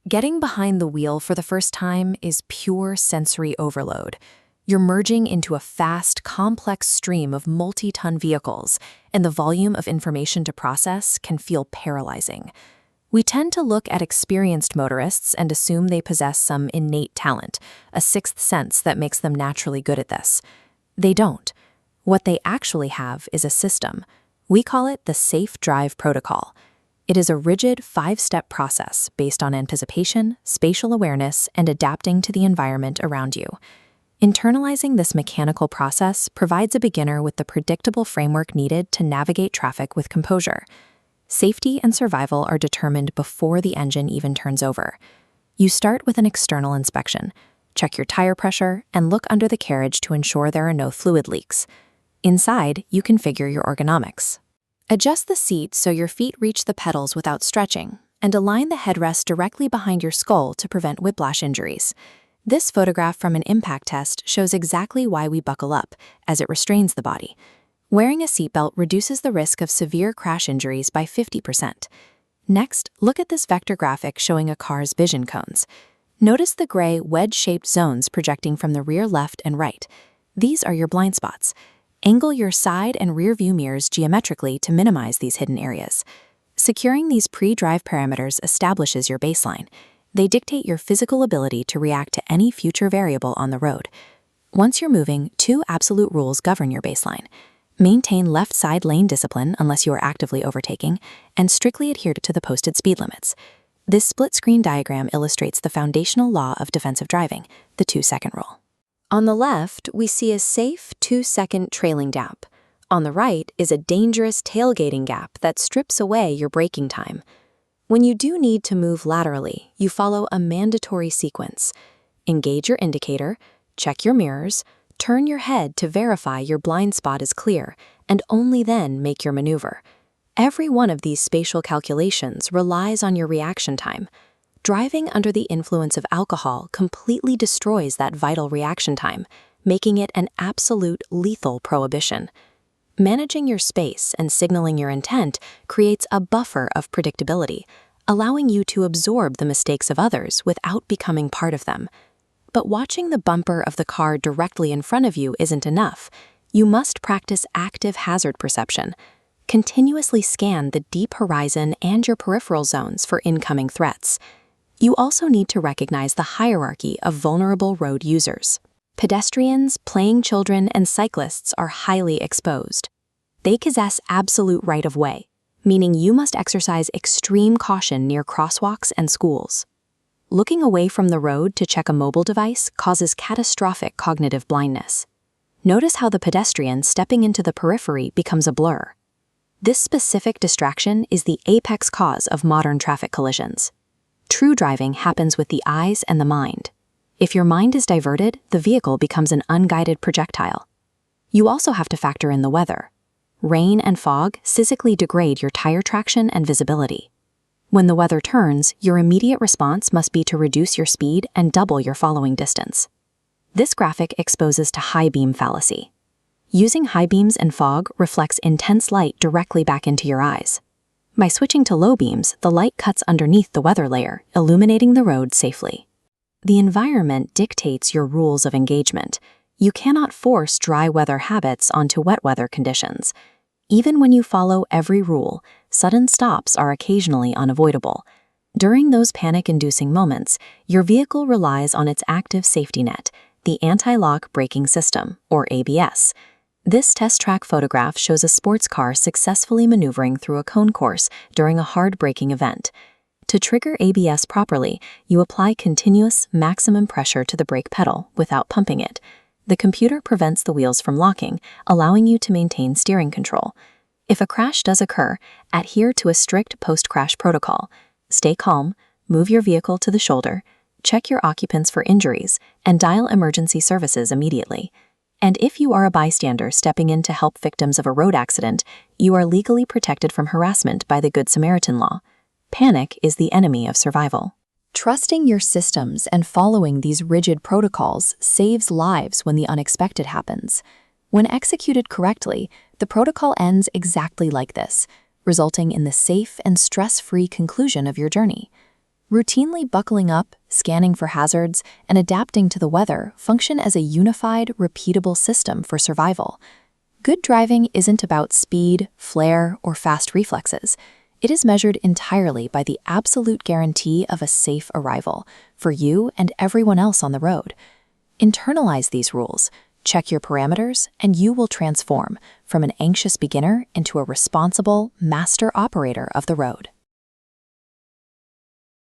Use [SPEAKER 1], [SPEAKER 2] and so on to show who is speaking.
[SPEAKER 1] Getting behind the wheel for the first time is pure sensory overload. You're merging into a fast, complex stream of multi-ton vehicles, and the volume of information to process can feel paralyzing. We tend to look at experienced motorists and assume they possess some innate talent, a sixth sense that makes them naturally good at this. They don't. What they actually have is a system. We call it the Safe Drive Protocol. It is a rigid 5-step process based on anticipation, spatial awareness, and adapting to the environment around you. Internalizing this mechanical process provides a beginner with the predictable framework needed to navigate traffic with composure. Safety and survival are determined before the engine even turns over. You start with an external inspection. Check your tire pressure and look under the carriage to ensure there are no fluid leaks. Inside, you configure your ergonomics. Adjust the seat so your feet reach the pedals without stretching, and align the headrest directly behind your skull to prevent whiplash injuries. This photograph from an impact test shows exactly why we buckle up, as it restrains the body. Wearing a seatbelt reduces the risk of severe crash injuries by 50%. Next, look at this vector graphic showing a car's vision cones. Notice the gray wedge-shaped zones projecting from the rear left and right. These are your blind spots. Angle your side and rear view mirrors geometrically to minimize these hidden areas. Securing these pre-drive parameters establishes your baseline. They dictate your physical ability to react to any future variable on the road. Once you're moving, 2 absolute rules govern your baseline. Maintain left side lane discipline unless you are actively overtaking, and strictly adhere to the posted speed limits. This split-screen diagram illustrates the foundational law of defensive driving, the 2-second rule. On the left, we see a safe 2-second trailing gap. On the right is a dangerous tailgating gap that strips away your braking time. When you do need to move laterally, you follow a mandatory sequence. Engage your indicator, check your mirrors, turn your head to verify your blind spot is clear, and only then make your maneuver. Every one of these spatial calculations relies on your reaction time. Driving under the influence of alcohol completely destroys that vital reaction time, making it an absolute lethal prohibition. Managing your space and signaling your intent creates a buffer of predictability, allowing you to absorb the mistakes of others without becoming part of them. But watching the bumper of the car directly in front of you isn't enough. You must practice active hazard perception. Continuously scan the deep horizon and your peripheral zones for incoming threats. You also need to recognize the hierarchy of vulnerable road users. Pedestrians, playing children, and cyclists are highly exposed. They possess absolute right-of-way, meaning you must exercise extreme caution near crosswalks and schools. Looking away from the road to check a mobile device causes catastrophic cognitive blindness. Notice how the pedestrian stepping into the periphery becomes a blur. This specific distraction is the apex cause of modern traffic collisions. True driving happens with the eyes and the mind. If your mind is diverted, the vehicle becomes an unguided projectile. You also have to factor in the weather. Rain and fog physically degrade your tire traction and visibility. When the weather turns, your immediate response must be to reduce your speed and double your following distance. This graphic exposes to high beam fallacy. Using high beams and fog reflects intense light directly back into your eyes. By switching to low beams, the light cuts underneath the weather layer, illuminating the road safely. The environment dictates your rules of engagement. You cannot force dry weather habits onto wet weather conditions. Even when you follow every rule, sudden stops are occasionally unavoidable. During those panic-inducing moments, your vehicle relies on its active safety net, the anti-lock braking system, or ABS. This test track photograph shows a sports car successfully maneuvering through a cone course during a hard braking event. To trigger ABS properly, you apply continuous, maximum pressure to the brake pedal without pumping it. The computer prevents the wheels from locking, allowing you to maintain steering control. If a crash does occur, adhere to a strict post-crash protocol. Stay calm, move your vehicle to the shoulder, check your occupants for injuries, and dial emergency services immediately. And if you are a bystander stepping in to help victims of a road accident, you are legally protected from harassment by the Good Samaritan law. Panic is the enemy of survival. Trusting your systems and following these rigid protocols saves lives when the unexpected happens. When executed correctly, the protocol ends exactly like this, resulting in the safe and stress-free conclusion of your journey. Routinely buckling up, scanning for hazards, and adapting to the weather function as a unified, repeatable system for survival. Good driving isn't about speed, flair, or fast reflexes. It is measured entirely by the absolute guarantee of a safe arrival for you and everyone else on the road. Internalize these rules, check your parameters, and you will transform from an anxious beginner into a responsible master operator of the road.